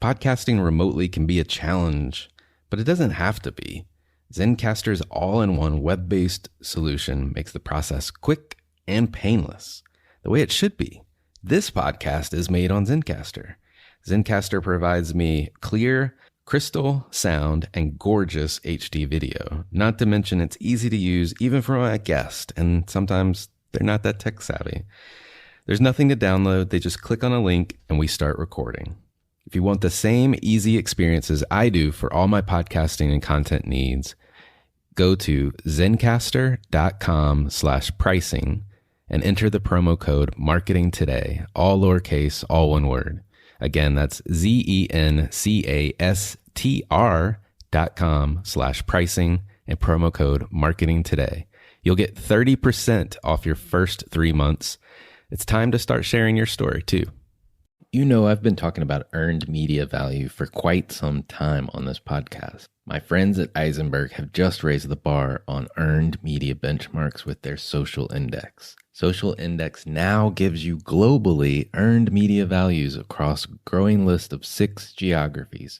Podcasting remotely can be a challenge, but it doesn't have to be. Zencastr's all-in-one web-based solution makes the process quick and painless, the way it should be. This podcast is made on Zencastr. Zencastr provides me clear, crystal sound and gorgeous HD video. Not to mention it's easy to use even for my guest, and sometimes they're not that tech savvy. There's nothing to download. They just click on a link and we start recording. If you want the same easy experiences I do for all my podcasting and content needs, go to zencastr.com/pricing and enter the promo code marketing today, all lowercase, all one word. Again, that's zencastr.com/pricing and promo code marketing today. You'll get 30% off your first 3 months. It's time to start sharing your story too. You know, I've been talking about earned media value for quite some time on this podcast. My friends at Eisenberg have just raised the bar on earned media benchmarks with their social index. Social Index now gives you globally earned media values across a growing list of 6 geographies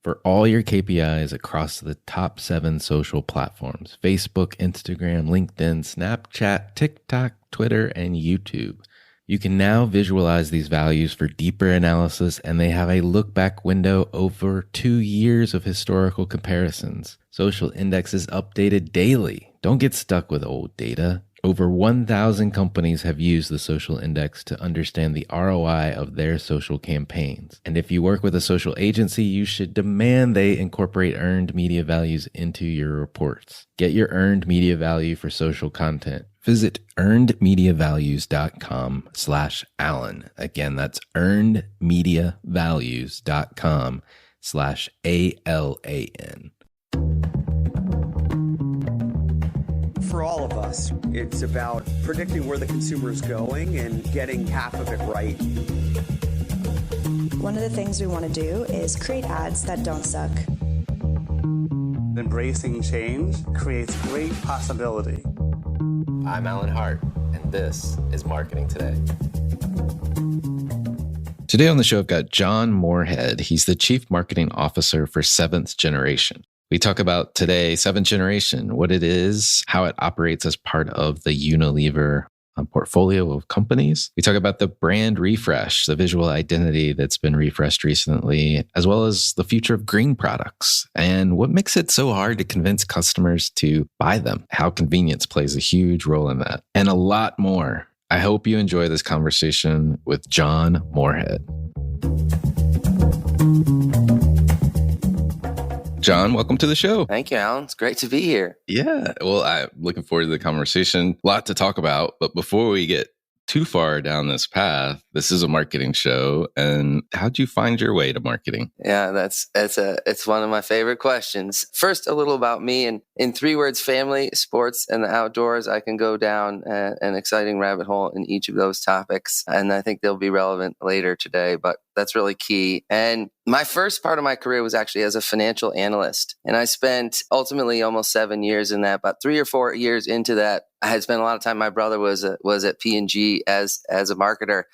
for all your KPIs across the top 7 social platforms: Facebook, Instagram, LinkedIn, Snapchat, TikTok, Twitter, and YouTube. You can now visualize these values for deeper analysis, and they have a look-back window over 2 years of historical comparisons. Social Index is updated daily. Don't get stuck with old data. Over 1,000 companies have used the Social Index to understand the ROI of their social campaigns. And if you work with a social agency, you should demand they incorporate earned media values into your reports. Get your earned media value for social content. Visit earnedmediavalues.com/Alan. Again, that's earnedmediavalues.com/ALAN. For all of us, it's about predicting where the consumer is going and getting half of it right. One of the things we want to do is create ads that don't suck. Embracing change creates great possibility. I'm Alan Hart, and this is Marketing Today. Today on the show, I've got John Moorhead. He's the Chief Marketing Officer for Seventh Generation. We talk about today, Seventh Generation, what it is, how it operates as part of the Unilever portfolio of companies. We talk about the brand refresh, the visual identity that's been refreshed recently, as well as the future of green products and what makes it so hard to convince customers to buy them, how convenience plays a huge role in that, and a lot more. I hope you enjoy this conversation with John Moorhead. John, welcome to the show. Thank you, Alan. It's great to be here. Yeah, well, I'm looking forward to the conversation. A lot to talk about, but before we get too far down this path, this is a marketing show. And how'd you find your way to marketing? Yeah, it's one of my favorite questions. First, a little about me. And in 3 words: family, sports, and the outdoors. I can go down an exciting rabbit hole in each of those topics. And I think they'll be relevant later today, but that's really key. And my first part of my career was actually as a financial analyst. And I spent ultimately almost 7 years in that. About 3 or 4 years into that, I had spent a lot of time. My brother was at P&G as a marketer.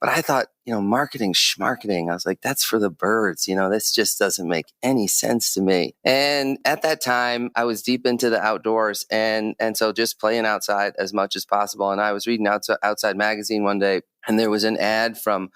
But I thought, marketing, schmarketing. I was like, that's for the birds. This just doesn't make any sense to me. And at that time, I was deep into the outdoors. And so just playing outside as much as possible. And I was reading Outside Magazine one day, and there was an ad from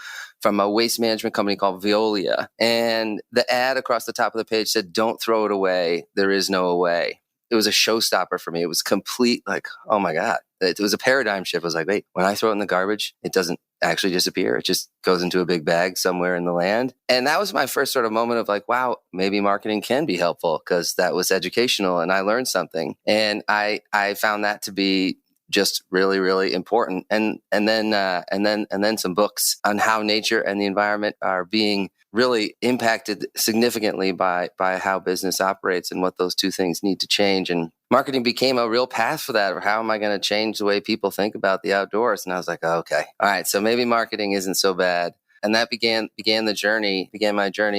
a waste management company called Veolia. And the ad across the top of the page said, "Don't throw it away. There is no away." It was a showstopper for me. It was complete, like, oh my God. It was a paradigm shift. I was like, wait, when I throw it in the garbage, it doesn't actually disappear. It just goes into a big bag somewhere in the land. And that was my first sort of moment of like, wow, maybe marketing can be helpful, because that was educational and I learned something. And I found that to be just really, really important. And then some books on how nature and the environment are being really impacted significantly by how business operates and what those two things need to change. And marketing became a real path for that. Or how am I going to change the way people think about the outdoors? And I was like, oh, okay, all right. So maybe marketing isn't so bad. And that began my journey.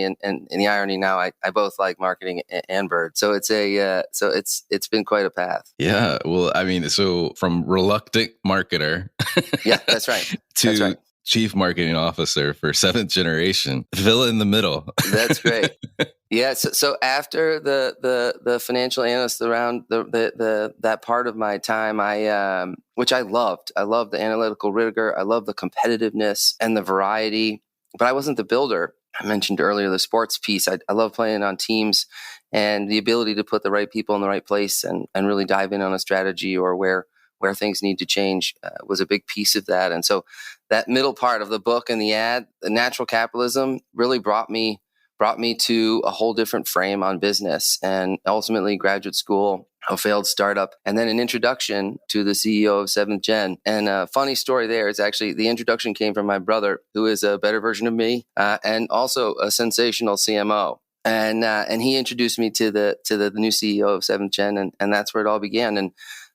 And the irony now, I both like marketing and birds. So it's it's been quite a path. Yeah. Well, I mean, so from reluctant marketer. Yeah, that's right. to chief marketing officer for Seventh Generation. Fill in the middle. That's great. Yeah. So after the financial analyst around that part of my time, which I loved the analytical rigor. I loved the competitiveness and the variety, but I wasn't the builder. I mentioned earlier the sports piece. I love playing on teams, and the ability to put the right people in the right place and really dive in on a strategy or where things need to change was a big piece of that. And so that middle part of the book and the ad, the natural capitalism, really brought me to a whole different frame on business, and ultimately graduate school, a failed startup, and then an introduction to the CEO of 7th Gen. And a funny story there is actually the introduction came from my brother, who is a better version of me, and also a sensational CMO. And he introduced me to the new CEO of 7th Gen, and that's where it all began. And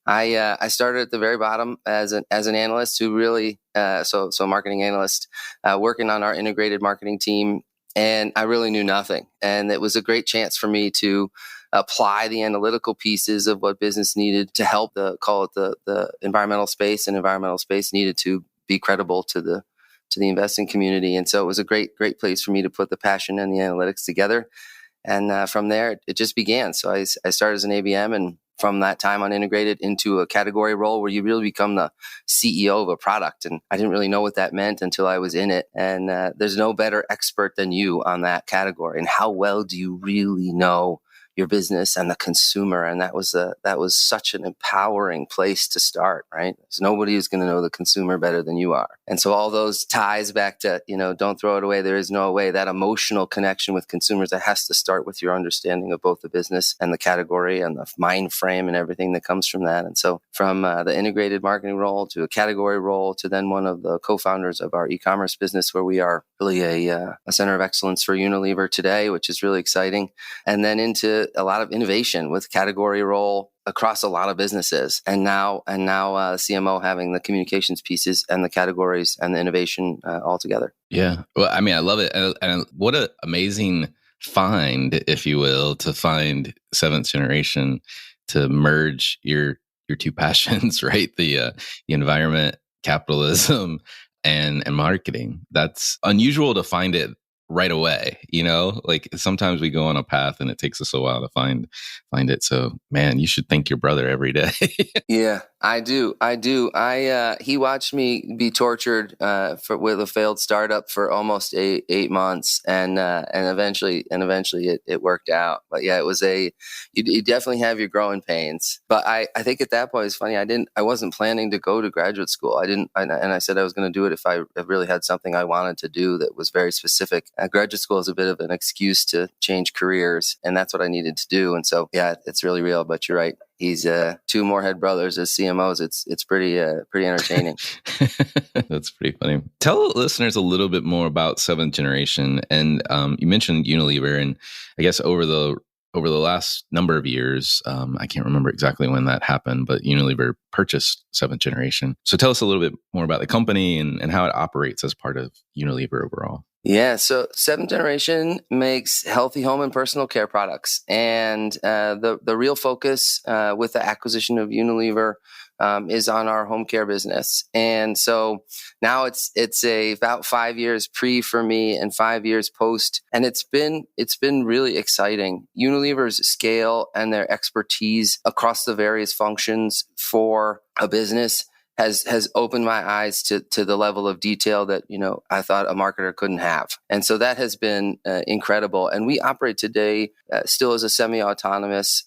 I started at the very bottom as an analyst who really so marketing analyst working on our integrated marketing team, and I really knew nothing. And it was a great chance for me to apply the analytical pieces of what business needed to help the environmental space, and environmental space needed to be credible to the investing community. And so it was a great place for me to put the passion and the analytics together. And from there, it just began. So I started as an ABM, and from that time on integrated into a category role where you really become the CEO of a product. And I didn't really know what that meant until I was in it. And there's no better expert than you on that category. And how well do you really know your business and the consumer? And that was such an empowering place to start, right? Because nobody is going to know the consumer better than you are. And so all those ties back to, don't throw it away. There is no way. That emotional connection with consumers, that has to start with your understanding of both the business and the category and the mind frame and everything that comes from that. And so from the integrated marketing role to a category role to then one of the co-founders of our e-commerce business, where we are really a center of excellence for Unilever today, which is really exciting. And then into a lot of innovation with category role across a lot of businesses, and now CMO having the communications pieces and the categories and the innovation all together. Yeah, well, I mean, I love it, and what an amazing find, if you will, to find Seventh Generation to merge your two passions, right? The environment, capitalism, and marketing. That's unusual to find it right away, like sometimes we go on a path and it takes us a while to find it. So man, you should thank your brother every day. Yeah, I do. He watched me be tortured with a failed startup for almost eight months, and eventually it worked out. But yeah, it was you definitely have your growing pains. But I think at that point it's funny. I wasn't planning to go to graduate school. And I said I was going to do it if I really had something I wanted to do that was very specific. Graduate school is a bit of an excuse to change careers, and that's what I needed to do. And so yeah, it's really real. But you're right. He's two Moorhead brothers as CMOs. It's pretty entertaining. That's pretty funny. Tell listeners a little bit more about Seventh Generation, and you mentioned Unilever, and I guess over the last number of years, I can't remember exactly when that happened, but Unilever purchased Seventh Generation. So tell us a little bit more about the company and how it operates as part of Unilever overall. Yeah, so 7th Generation makes healthy home and personal care products, and the real focus with the acquisition of Unilever is on our home care business. And so now it's about 5 years pre for me and 5 years post, and it's been really exciting. Unilever's scale and their expertise across the various functions for a business has opened my eyes to the level of detail that, I thought a marketer couldn't have. And so that has been incredible. And we operate today still as a semi-autonomous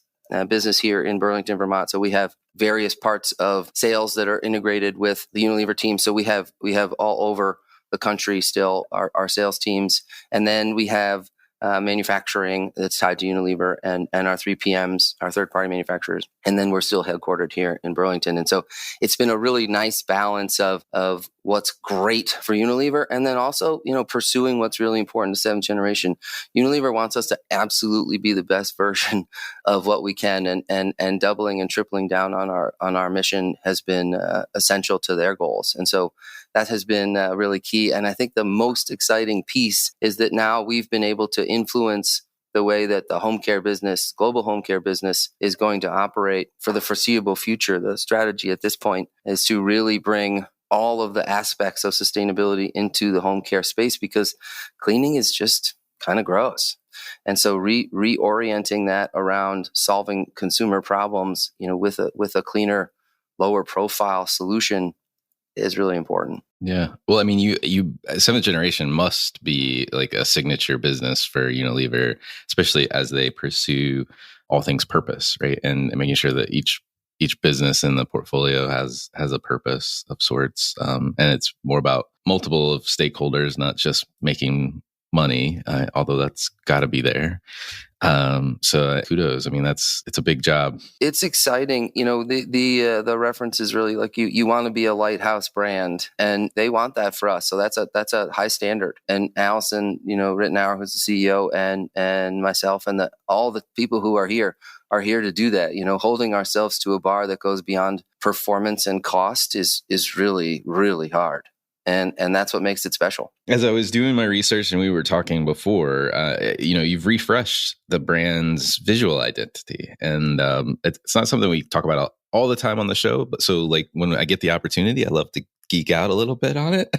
business here in Burlington, Vermont. So we have various parts of sales that are integrated with the Unilever team. So we have all over the country still our sales teams. And then we have manufacturing that's tied to Unilever and our 3PMs, our third-party manufacturers. And then we're still headquartered here in Burlington. And so it's been a really nice balance of what's great for Unilever, and then also, pursuing what's really important to 7th Generation. Unilever wants us to absolutely be the best version of what we can, and doubling and tripling down on our mission has been essential to their goals. And so that has been really key. And I think the most exciting piece is that now we've been able to influence the way that the home care business, global home care business, is going to operate for the foreseeable future. The strategy at this point is to really bring all of the aspects of sustainability into the home care space, because cleaning is just kind of gross. And so reorienting that around solving consumer problems, with a cleaner, lower profile solution is really important. Yeah. Well, I mean, you seventh generation must be like a signature business for Unilever, especially as they pursue all things purpose, right? And making sure that each business in the portfolio has a purpose of sorts, and it's more about multiple of stakeholders, not just making money, although that's got to be there. So kudos. I mean, it's a big job. It's exciting. The reference is really like you want to be a lighthouse brand, and they want that for us. So that's a high standard. And Allison, Rittenauer, who's the CEO, and myself, and all the people who are here to do that. Holding ourselves to a bar that goes beyond performance and cost is really, really hard. And that's what makes it special. As I was doing my research and we were talking before, you've refreshed the brand's visual identity. And it's not something we talk about all the time on the show. But so like when I get the opportunity, I love to geek out a little bit on it.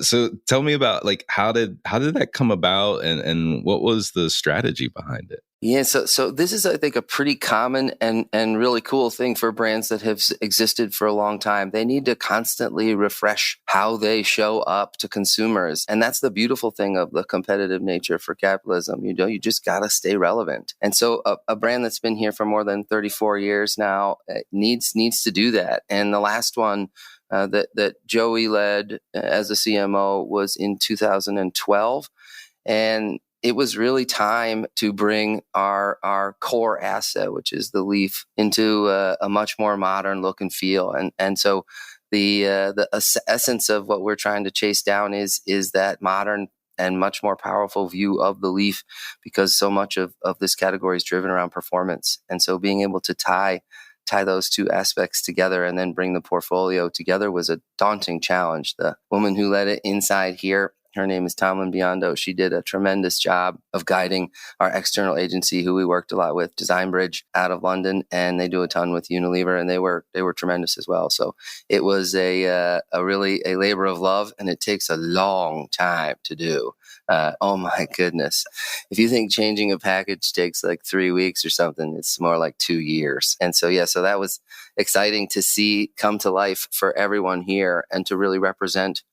So tell me about like, how did that come about, and what was the strategy behind it? Yeah, so this is, I think, a pretty common and really cool thing for brands that have existed for a long time. They need to constantly refresh how they show up to consumers. And that's the beautiful thing of the competitive nature for capitalism. You just got to stay relevant. And so a brand that's been here for more than 34 years now needs to do that. And the last one that Joey led as a CMO was in 2012. And it was really time to bring our core asset, which is the leaf, into a much more modern look and feel. And so the essence of what we're trying to chase down is that modern and much more powerful view of the leaf, because so much of this category is driven around performance. And so being able to tie those two aspects together and then bring the portfolio together was a daunting challenge. The woman who led it inside here, her name is Tomlin Biondo. She did a tremendous job of guiding our external agency, who we worked a lot with, Design Bridge, out of London, and they do a ton with Unilever, and they were tremendous as well. So it was a really a labor of love, and it takes a long time to do. Oh my goodness! If you think changing a package takes like 3 weeks or something, it's more like 2 years. And so so that was exciting to see come to life for everyone here, and to really represent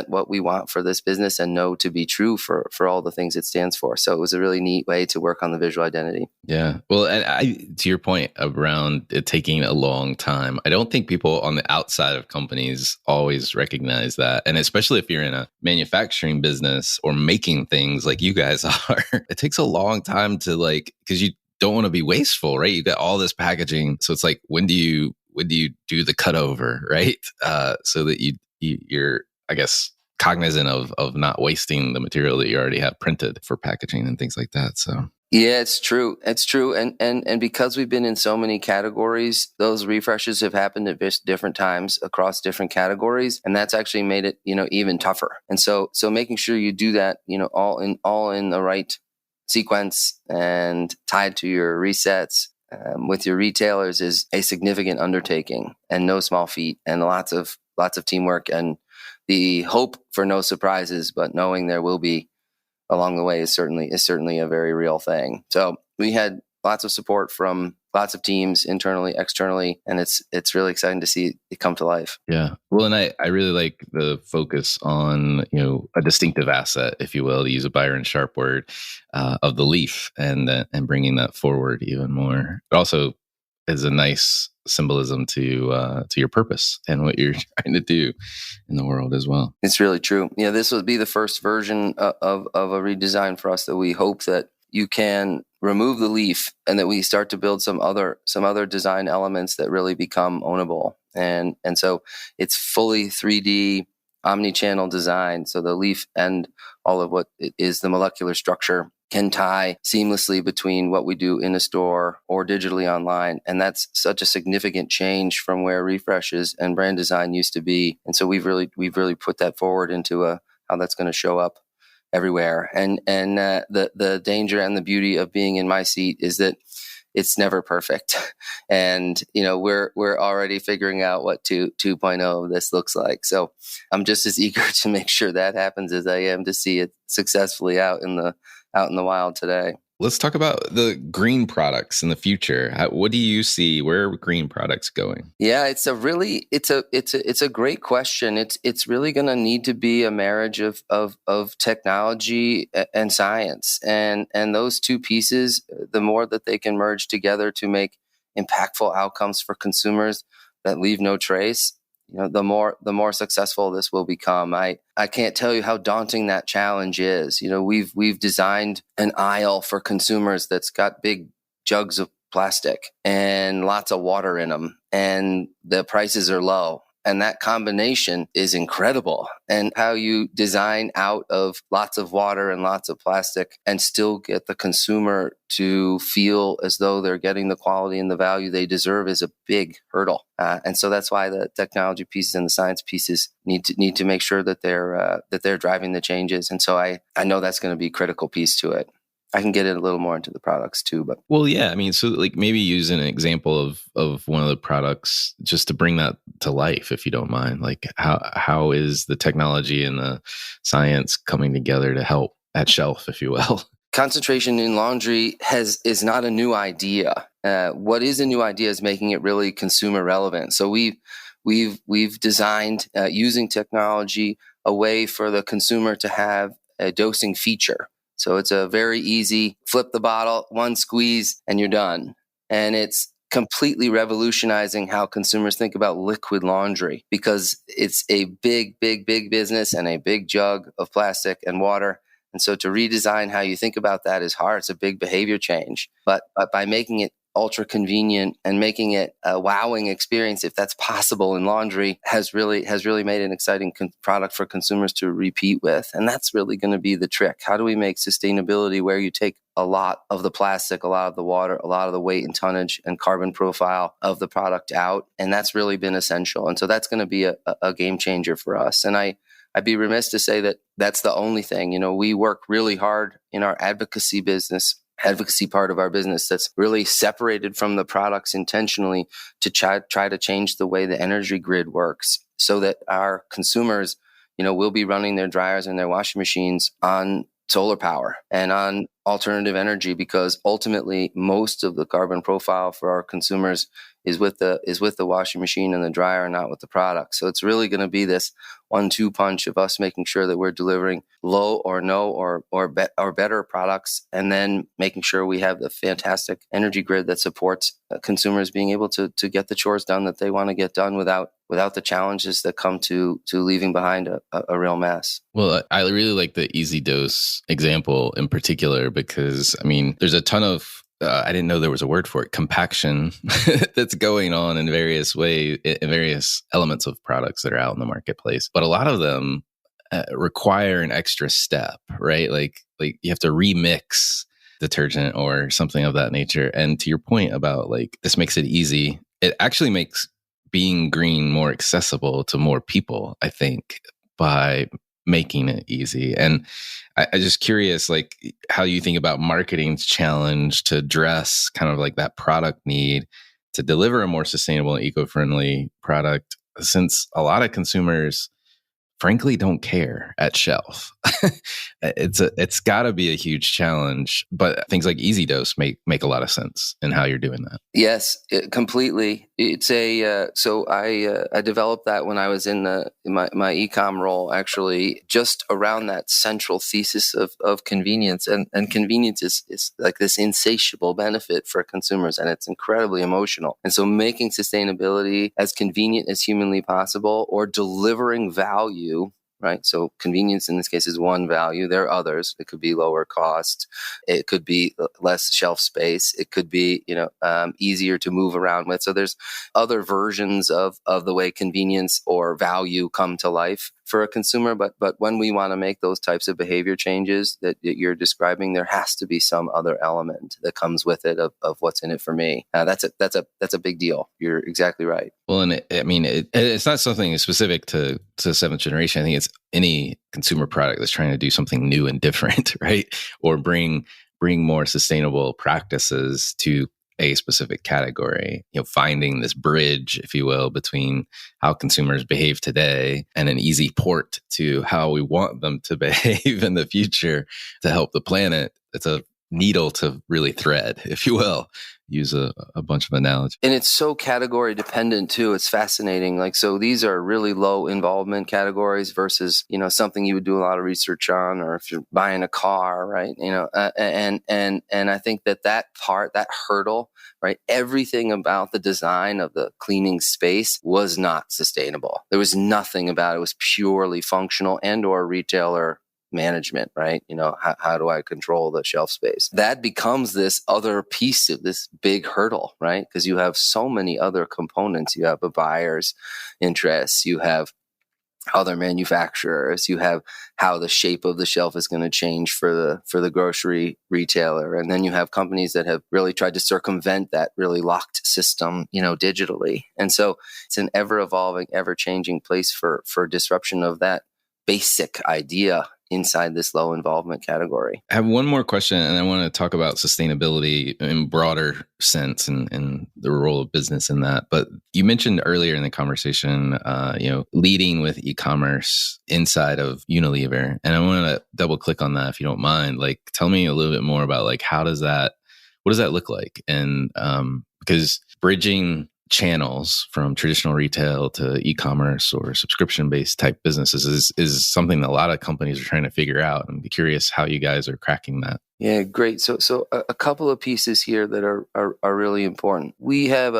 what we want for this business, and know to be true for all the things it stands for. So it was a really neat way to work on the visual identity. Yeah. Well, and to your point around it taking a long time, I don't think people on the outside of companies always recognize that. And especially if you're in a manufacturing business or making things like you guys are, it takes a long time to because you don't want to be wasteful, right? You got all this packaging. So it's like, when do you do the cutover, right? So that you're, I guess, cognizant of not wasting the material that you already have printed for packaging and things like that. So yeah, it's true. It's true. And because we've been in so many categories, those refreshes have happened at different times across different categories. And that's actually made it, even tougher. And so making sure you do that, all in the right sequence and tied to your resets with your retailers is a significant undertaking, and no small feat, and lots of teamwork, and the hope for no surprises, but knowing there will be along the way is certainly a very real thing. So we had lots of support from lots of teams, internally, externally, and it's really exciting to see it come to life. Yeah. Well, and I really like the focus on, a distinctive asset, if you will, to use a Byron Sharp word, of the leaf, and bringing that forward even more. It also is a nice symbolism to your purpose and what you're trying to do in the world as well. It's really true. Yeah, this would be the first version of a redesign for us that we hope that you can remove the leaf, and that we start to build some other design elements that really become ownable. And so it's fully 3D omni-channel design. So the leaf and all of what is the molecular structure can tie seamlessly between what we do in a store or digitally online. And that's such a significant change from where refreshes and brand design used to be. And so we've really put that forward into how that's going to show up everywhere. And the danger and the beauty of being in my seat is that it's never perfect. And, we're already figuring out what 2.0 of this looks like. So I'm just as eager to make sure that happens as I am to see it successfully out in the wild today. Let's talk about the green products in the future. What do you see? Where are green products going? Yeah, it's a great question. It's really going to need to be a marriage of technology and science, and those two pieces. The more that they can merge together to make impactful outcomes for consumers that leave no trace, the more successful this will become. I can't tell you how daunting that challenge is. We've designed an aisle for consumers that's got big jugs of plastic and lots of water in them, and the prices are low. And that combination is incredible. And how you design out of lots of water and lots of plastic and still get the consumer to feel as though they're getting the quality and the value they deserve is a big hurdle. And so that's why the technology pieces and the science pieces need to make sure that they're driving the changes. And so I know that's going to be a critical piece to it. I can get it a little more into the products too, but well, yeah. I mean, so like maybe use an example of one of the products just to bring that to life, if you don't mind. Like how is the technology and the science coming together to help at shelf, if you will? Concentration in laundry is not a new idea. What is a new idea is making it really consumer relevant. So we've designed using technology a way for the consumer to have a dosing feature. So it's a very easy flip the bottle, one squeeze, and you're done. And it's completely revolutionizing how consumers think about liquid laundry because it's a big, big, big business and a big jug of plastic and water. And so to redesign how you think about that is hard. It's a big behavior change. But by making it ultra convenient and making it a wowing experience, if that's possible in laundry, has really made an exciting product for consumers to repeat with. And that's really going to be the trick. How do we make sustainability where you take a lot of the plastic, a lot of the water, a lot of the weight and tonnage and carbon profile of the product out? And that's really been essential. And so that's going to be a game changer for us. And I'd be remiss to say that that's the only thing. We work really hard in our advocacy part of our business that's really separated from the products intentionally to try to change the way the energy grid works so that our consumers, will be running their dryers and their washing machines on solar power and on alternative energy, because ultimately most of the carbon profile for our consumers is with the washing machine and the dryer, not with the product. So it's really going to be this 1-2 punch of us making sure that we're delivering low or no or better products, and then making sure we have the fantastic energy grid that supports consumers being able to get the chores done that they want to get done without the challenges that come to leaving behind a real mess. Well, I really like the Easy Dose example in particular because, I mean, there's a ton of I didn't know there was a word for it, compaction that's going on in various ways, in various elements of products that are out in the marketplace. But a lot of them require an extra step, right? Like you have to remix detergent or something of that nature. And to your point about like, this makes it easy. It actually makes being green more accessible to more people, I think, by making it easy. And I'm just curious, like how you think about marketing's challenge to address kind of like that product need to deliver a more sustainable and eco-friendly product, since a lot of consumers frankly don't care at shelf. It's got to be a huge challenge, but things like Easy Dose make a lot of sense in how you're doing that. Yes, completely. It's so I developed that when I was in my e-com role, actually, just around that central thesis of convenience, and convenience is like this insatiable benefit for consumers, and it's incredibly emotional. And so making sustainability as convenient as humanly possible, or delivering value, right? So convenience in this case is one value. There are others. It could be lower cost. It could be less shelf space. It could be, easier to move around with. So there's other versions of the way convenience or value come to life for a consumer. But when we want to make those types of behavior changes that you're describing, there has to be some other element that comes with it of what's in it for me. That's a big deal. You're exactly right. Well, and it's not something specific to seventh generation. I think it's any consumer product that's trying to do something new and different, right? Or bring more sustainable practices to a specific category, finding this bridge, if you will, between how consumers behave today and an easy port to how we want them to behave in the future to help the planet. It's a needle to really thread, if you will, use a bunch of analogies. And it's so category dependent too. It's fascinating. Like, so these are really low involvement categories versus, something you would do a lot of research on, or if you're buying a car, right? And I think that part, that hurdle, right? Everything about the design of the cleaning space was not sustainable. There was nothing about it. It was purely functional and or retailer management, right? How do I control the shelf space? That becomes this other piece of this big hurdle, right? Because you have so many other components. You have a buyer's interests, you have other manufacturers, you have how the shape of the shelf is going to change for the grocery retailer, and then you have companies that have really tried to circumvent that really locked system, digitally. And so it's an ever evolving, ever changing place for disruption of that basic idea inside this low involvement category. I have one more question, and I want to talk about sustainability in broader sense and the role of business in that. But you mentioned earlier in the conversation, leading with e-commerce inside of Unilever. And I want to double click on that if you don't mind. Like, tell me a little bit more about what does that look like? And because bridging channels from traditional retail to e-commerce or subscription-based type businesses is something that a lot of companies are trying to figure out. I'm curious how you guys are cracking that. Yeah, great. So a couple of pieces here that are really important. We have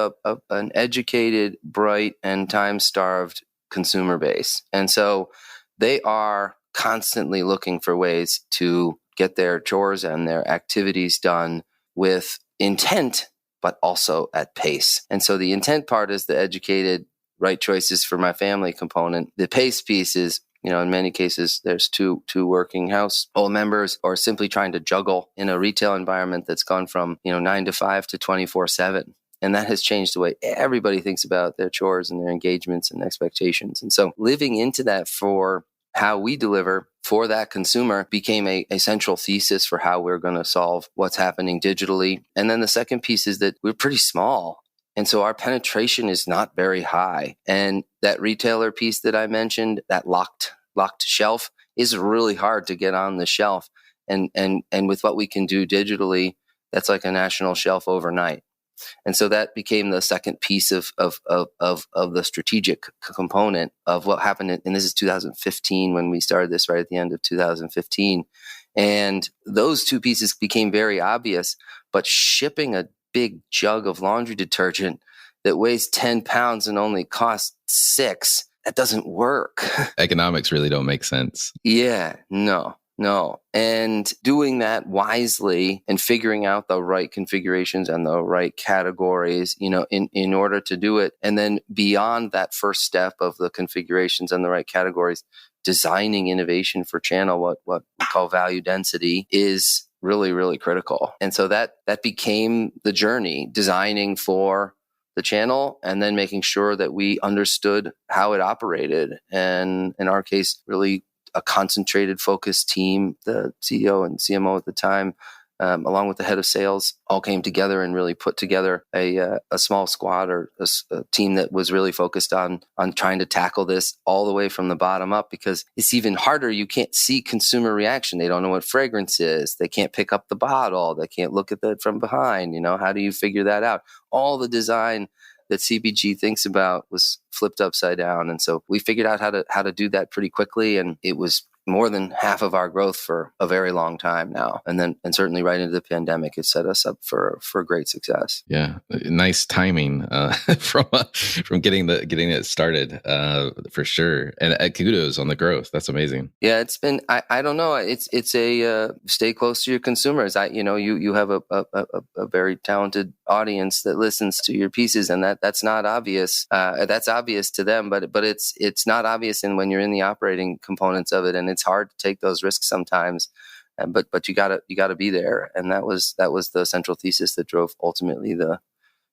an educated, bright, and time-starved consumer base. And so they are constantly looking for ways to get their chores and their activities done with intent, but also at pace. And so the intent part is the educated, right choices for my family component. The pace piece is, in many cases, there's two working household members or simply trying to juggle in a retail environment that's gone from, 9 to 5 to 24/7. And that has changed the way everybody thinks about their chores and their engagements and expectations. And so living into that for how we deliver for that consumer became a central thesis for how we're going to solve what's happening digitally. And then the second piece is that we're pretty small. And so our penetration is not very high. And that retailer piece that I mentioned, that locked shelf, is really hard to get on the shelf. And with what we can do digitally, that's like a national shelf overnight. And so that became the second piece of the strategic component of what happened. And this is 2015 when we started this, right at the end of 2015. And those two pieces became very obvious, but shipping a big jug of laundry detergent that weighs 10 pounds and only costs $6, that doesn't work. Economics really don't make sense. Yeah, no. And doing that wisely and figuring out the right configurations and the right categories, in order to do it. And then beyond that first step of the configurations and the right categories, designing innovation for channel, what we call value density, is really, really critical. And so that became the journey, designing for the channel and then making sure that we understood how it operated. And in our case, really a concentrated, focused team. The CEO and CMO at the time, along with the head of sales, all came together and really put together a small squad or a team that was really focused on trying to tackle this all the way from the bottom up, because it's even harder. You can't see consumer reaction. They don't know what fragrance is. They can't pick up the bottle. They can't look at that from behind. How do you figure that out? All the design that CPG thinks about was flipped upside down. And so we figured out how to do that pretty quickly. And it was more than half of our growth for a very long time now. And certainly right into the pandemic, it set us up for great success. Yeah. Nice timing from getting it started, for sure. And kudos on the growth. That's amazing. Yeah, it's been, I don't know. It's a stay close to your consumers. You have a very talented audience that listens to your pieces, and that's not obvious. That's obvious to them, but it's not obvious when you're in the operating components of it, and it's hard to take those risks sometimes. But you gotta be there, and that was the central thesis that drove ultimately the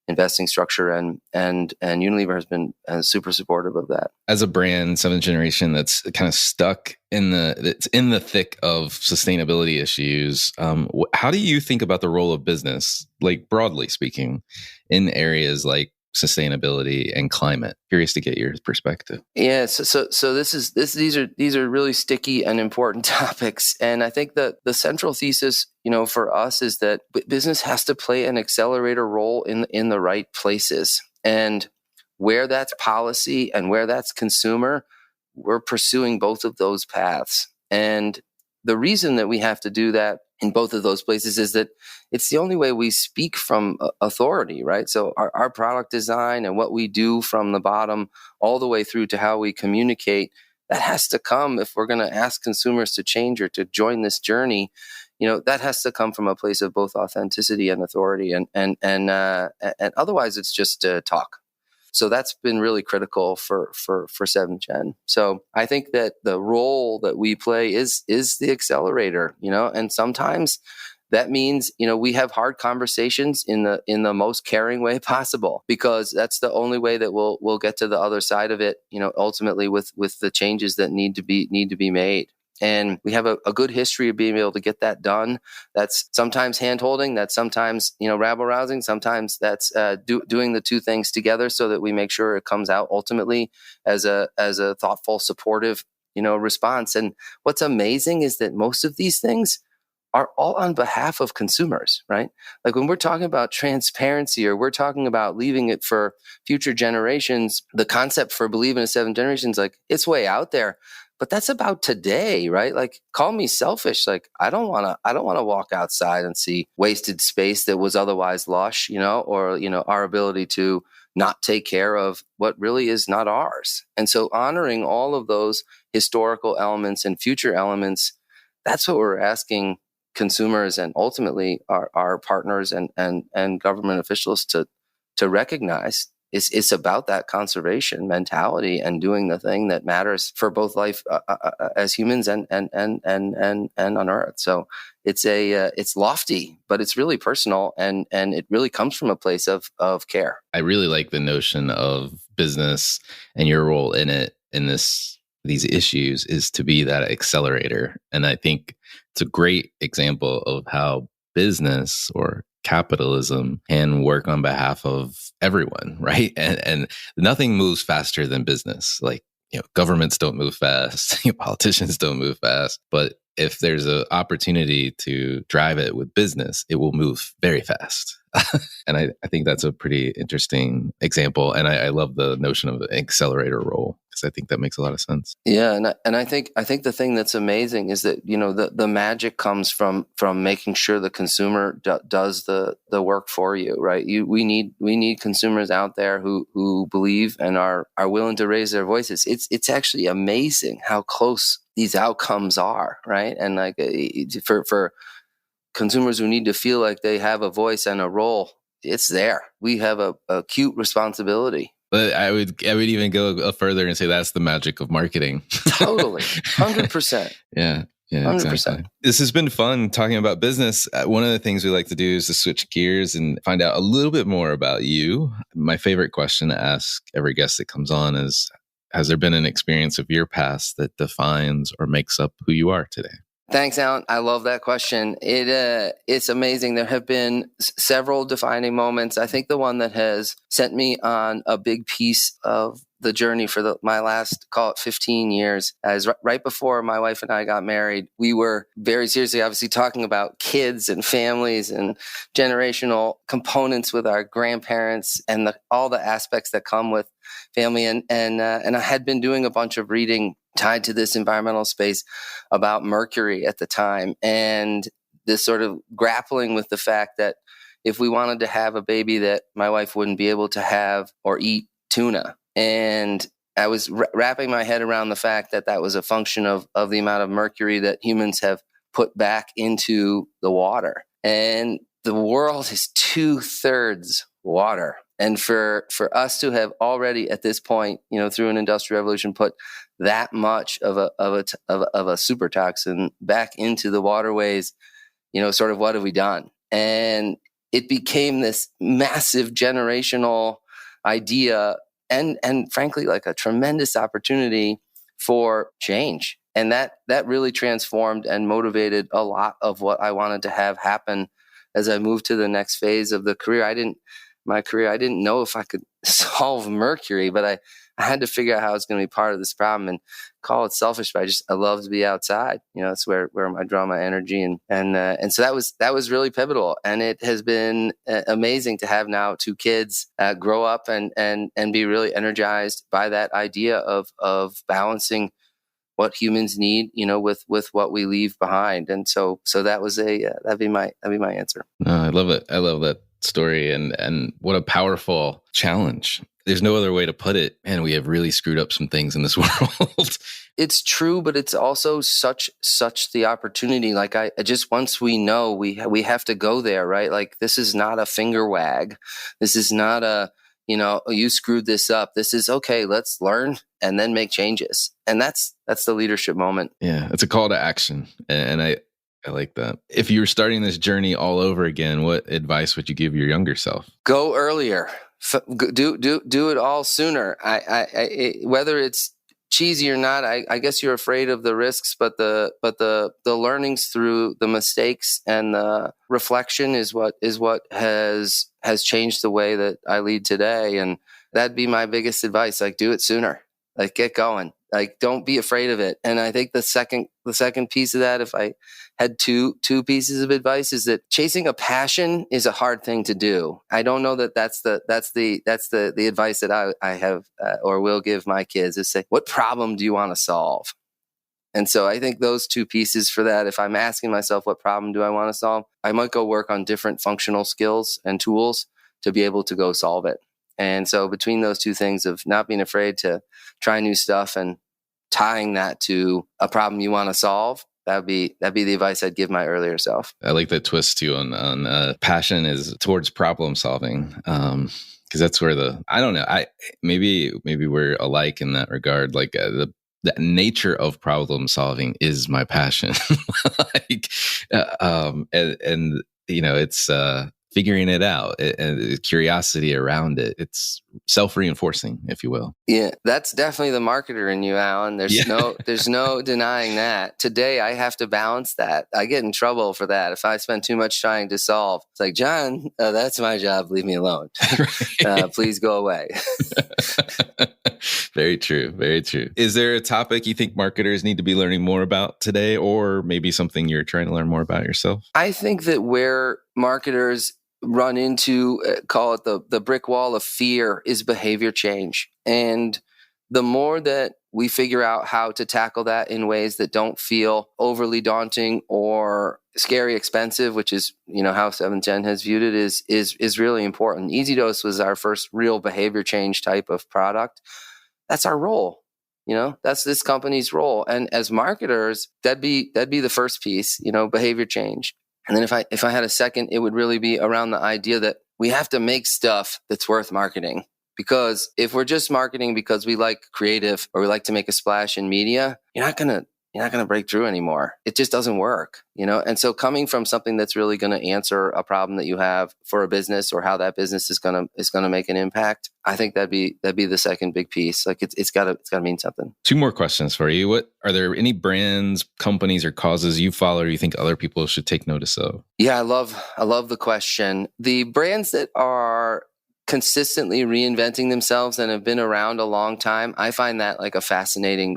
investing structure, and Unilever has been super supportive of that. As a brand, seventh generation that's kind of stuck in the thick of sustainability issues, how do you think about the role of business, like broadly speaking, in areas like sustainability and climate? Curious to get your perspective. Yeah, so these are really sticky and important topics, and I think that the central thesis, for us is that business has to play an accelerator role in the right places, and where that's policy and where that's consumer, we're pursuing both of those paths. And the reason that we have to do that in both of those places is that it's the only way we speak from authority, right? So our product design and what we do from the bottom all the way through to how we communicate, that has to come, if we're going to ask consumers to change or to join this journey, that has to come from a place of both authenticity and authority, and otherwise it's just talk. So that's been really critical for 7th Gen. So I think that the role that we play is the accelerator, and sometimes that means, we have hard conversations in the most caring way possible, because that's the only way that we'll get to the other side of it, ultimately with the changes that need to be made. And we have a good history of being able to get that done. That's sometimes hand-holding, that's sometimes, rabble-rousing, sometimes that's doing the two things together so that we make sure it comes out ultimately as a thoughtful, supportive, response. And what's amazing is that most of these things are all on behalf of consumers, right? Like when we're talking about transparency, or we're talking about leaving it for future generations, the concept for Believe in a 7th Generation is like, it's way out there. But that's about today, right? Like, call me selfish. Like, I don't want to walk outside and see wasted space that was otherwise lush, or, our ability to not take care of what really is not ours. And so honoring all of those historical elements and future elements, that's what we're asking consumers and ultimately our partners and government officials to recognize. It's about that conservation mentality and doing the thing that matters for both life as humans and on Earth. So it's lofty, but it's really personal, and it really comes from a place of care. I really like the notion of business and your role in it, in these issues, is to be that accelerator. And I think it's a great example of how business or capitalism can work on behalf of everyone, right? And nothing moves faster than business. Like, governments don't move fast, politicians don't move fast, but if there's an opportunity to drive it with business, it will move very fast. And I think that's a pretty interesting example. And I love the notion of an accelerator role, because I think that makes a lot of sense. Yeah, and I think the thing that's amazing is that the magic comes from making sure the consumer does the work for you, right? We need consumers out there who believe and are willing to raise their voices. It's actually amazing how close these outcomes are, right? And like for consumers who need to feel like they have a voice and a role, it's there. We have a acute responsibility. But I would even go further and say that's the magic of marketing. Totally. 100%. Yeah, 100%. exactly. This has been fun talking about business. One of the things we like to do is to switch gears and find out a little bit more about you. My favorite question to ask every guest that comes on is, has there been an experience of your past that defines or makes up who you are today? Thanks, Alan. I love that question. It's amazing. There have been several defining moments. I think the one that has sent me on a big piece of the journey for my last, call it 15 years, as right before my wife and I got married, we were very seriously, obviously, talking about kids and families and generational components with our grandparents and all the aspects that come with family. And I had been doing a bunch of reading tied to this environmental space about mercury at the time, and this sort of grappling with the fact that if we wanted to have a baby, that my wife wouldn't be able to have or eat tuna. And I was wrapping my head around the fact that that was a function of the amount of mercury that humans have put back into the water. And the world is 2/3 water. And for us to have already at this point, through an industrial revolution, put that much of a super toxin back into the waterways, sort of what have we done? And it became this massive generational idea and frankly, like a tremendous opportunity for change. And that really transformed and motivated a lot of what I wanted to have happen as I moved to the next phase of the career. I didn't know if I could solve mercury, but I had to figure out how I was going to be part of this problem. And call it selfish, but I love to be outside. That's where I draw my energy, and so that was really pivotal. And it has been amazing to have now 2 kids grow up and be really energized by that idea of balancing what humans need, with what we leave behind. And so that was that'd be my answer. I love it. I love that story, and what a powerful challenge. There's no other way to put it. And we have really screwed up some things in this world. It's true, but it's also such the opportunity. Like I just, once we know, we have to go there, right? Like this is not a finger wag. This is not you screwed this up. This is okay. Let's learn and then make changes. And that's the leadership moment. Yeah. It's a call to action. And I like that. If you were starting this journey all over again, what advice would you give your younger self? Go earlier. Do it all sooner. Whether it's cheesy or not, I guess you're afraid of the risks, but the learnings through the mistakes and the reflection is what has changed the way that I lead today. And that'd be my biggest advice. Like, do it sooner. Like, get going. Like, don't be afraid of it. And I think the second piece of that, if I had two pieces of advice, is that chasing a passion is a hard thing to do. I don't know that that's the advice that I have or will give my kids, is say, what problem do you want to solve? And so I think those 2 pieces for that, if I'm asking myself, what problem do I want to solve? I might go work on different functional skills and tools to be able to go solve it. And so between those 2 things of not being afraid to try new stuff and tying that to a problem you want to solve, that'd be the advice I'd give my earlier self. I like that twist too on passion is towards problem solving. Because that's where I don't know. Maybe we're alike in that regard. Like the nature of problem solving is my passion. It's figuring it out and curiosity around it. It's self-reinforcing, if you will. Yeah, that's definitely the marketer in you, Alan. There's no denying that. Today, I have to balance that. I get in trouble for that. If I spend too much trying to solve, it's like, John, that's my job. Leave me alone. Please go away. Very true. Very true. Is there a topic you think marketers need to be learning more about today, or maybe something you're trying to learn more about yourself? I think that where marketers run into, call it the brick wall of fear, is behavior change. And the more that we figure out how to tackle that in ways that don't feel overly daunting or scary expensive, which is, how 7th Gen has viewed it, is really important. Easy Dose was our first real behavior change type of product. That's our role. That's this company's role. And as marketers, that'd be the first piece, behavior change. And then if I had a second, it would really be around the idea that we have to make stuff that's worth marketing. Because if we're just marketing because we like creative or we like to make a splash in media, you're not gonna break through anymore. It just doesn't work, And so coming from something that's really going to answer a problem that you have for a business or how that business is gonna make an impact, I think that'd be the second big piece. Like it's gotta mean something. 2 more questions for you. What are there any brands, companies, or causes you follow or you think other people should take notice of? Yeah, I love the question. The brands that are consistently reinventing themselves and have been around a long time, I find that like a fascinating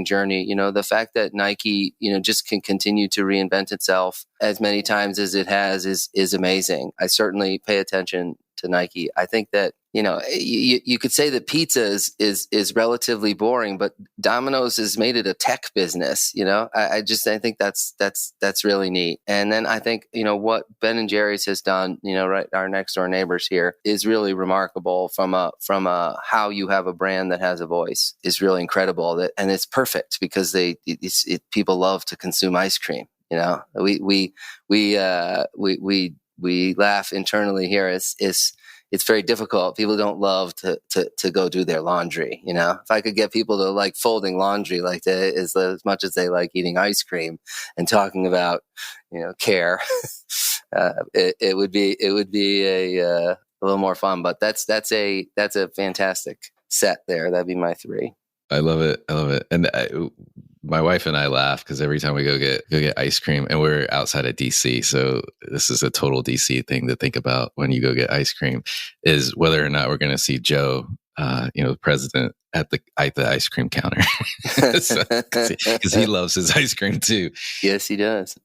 journey. The fact that Nike, just can continue to reinvent itself as many times as it has is amazing. I certainly pay attention to Nike. I think that, you could say that pizza is relatively boring, but Domino's has made it a tech business. I think that's really neat. And then I think, what Ben & Jerry's has done, right, our next door neighbors here, is really remarkable from a how you have a brand that has a voice is really incredible. And it's perfect because people love to consume ice cream. We laugh internally here. It's very difficult. People don't love to go do their laundry. If I could get people to like folding laundry like that as much as they like eating ice cream and talking about, care, it would be a little more fun. But that's a fantastic set there. That'd be my 3. I love it. And my wife and I laugh because every time we go get ice cream, and we're outside of DC, so this is a total DC thing to think about when you go get ice cream, is whether or not we're going to see Joe, the president, at the ice cream counter, because he loves his ice cream too. Yes, he does.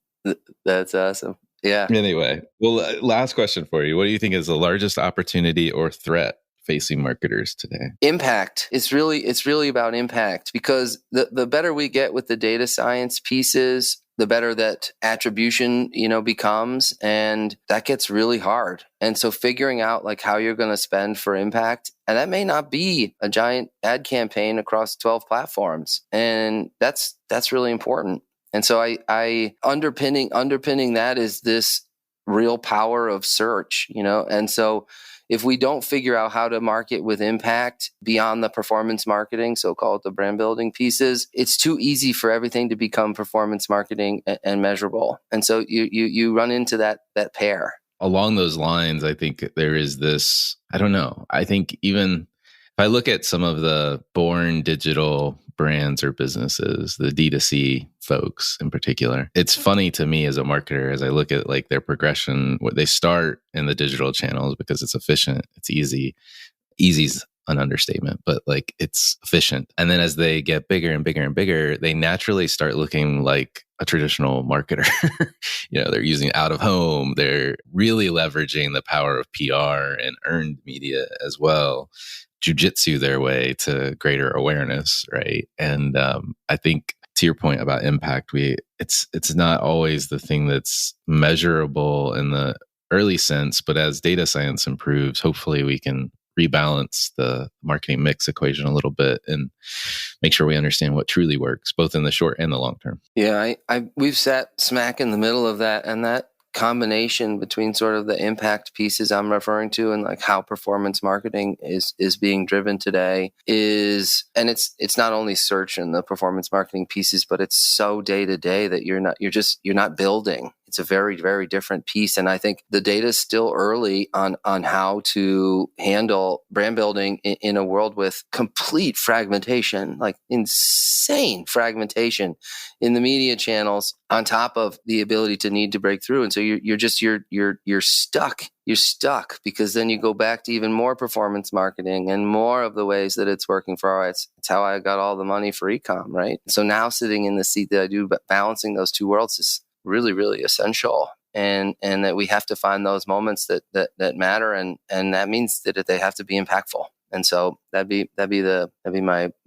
That's awesome. Yeah. Anyway, well, last question for you: what do you think is the largest opportunity or threat facing marketers today? Impact. It's really about impact, because the better we get with the data science pieces, the better that attribution, becomes, and that gets really hard. And so figuring out like how you're going to spend for impact, and that may not be a giant ad campaign across 12 platforms, and that's really important. And so I underpinning that is this real power of search, and so if we don't figure out how to market with impact beyond the performance marketing, so-called the brand building pieces, it's too easy for everything to become performance marketing and measurable. And so you run into that pair. Along those lines, I think there is this, I don't know, I think even if I look at some of the born digital brands or businesses, the D2C folks in particular, it's funny to me as a marketer as I look at like their progression. What they start in the digital channels because it's efficient, it's easy. Easy's an understatement, but like it's efficient. And then as they get bigger and bigger and bigger, they naturally start looking like a traditional marketer. They're using out of home. They're really leveraging the power of PR and earned media as well. Jujitsu their way to greater awareness, right? And I think to your point about impact, it's not always the thing that's measurable in the early sense, but as data science improves, hopefully we can rebalance the marketing mix equation a little bit and make sure we understand what truly works, both in the short and the long term. Yeah, we've sat smack in the middle of that, and that combination between sort of the impact pieces I'm referring to and like how performance marketing is being driven today is, and it's not only search and the performance marketing pieces, but it's so day to day that you're not building. It's a very, very different piece. And I think the data is still early on how to handle brand building in a world with complete fragmentation, like insane fragmentation in the media channels, on top of the ability to need to break through. And so you're stuck. You're stuck because then you go back to even more performance marketing and more of the ways that it's working for it's how I got all the money for ecom, right? So now sitting in the seat that I do, but balancing those two worlds is really, really essential. And that we have to find those moments that matter, and that means that they have to be impactful. And so that'd be my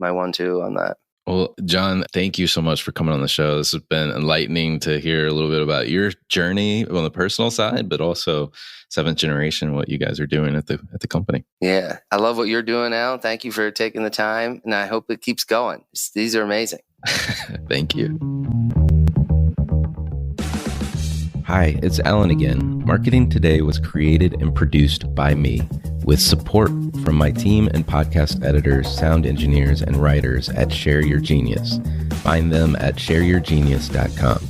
1-2 on that. Well, John, thank you so much for coming on the show. This has been enlightening to hear a little bit about your journey on the personal side, but also seventh generation, what you guys are doing at the company. Yeah, I love what you're doing, Al. Thank you for taking the time, and I hope it keeps going. These are amazing. Thank you. Hi, it's Alan again. Marketing Today was created and produced by me, with support from my team and podcast editors, sound engineers, and writers at Share Your Genius. Find them at shareyourgenius.com.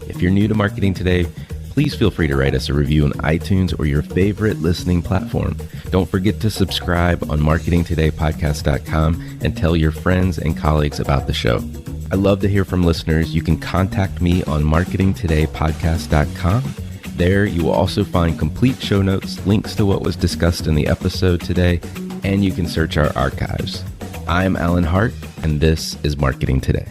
If you're new to Marketing Today, please feel free to write us a review on iTunes or your favorite listening platform. Don't forget to subscribe on marketingtodaypodcast.com and tell your friends and colleagues about the show. I love to hear from listeners. You can contact me on marketingtodaypodcast.com. There, you will also find complete show notes, links to what was discussed in the episode today, and you can search our archives. I'm Alan Hart, and this is Marketing Today.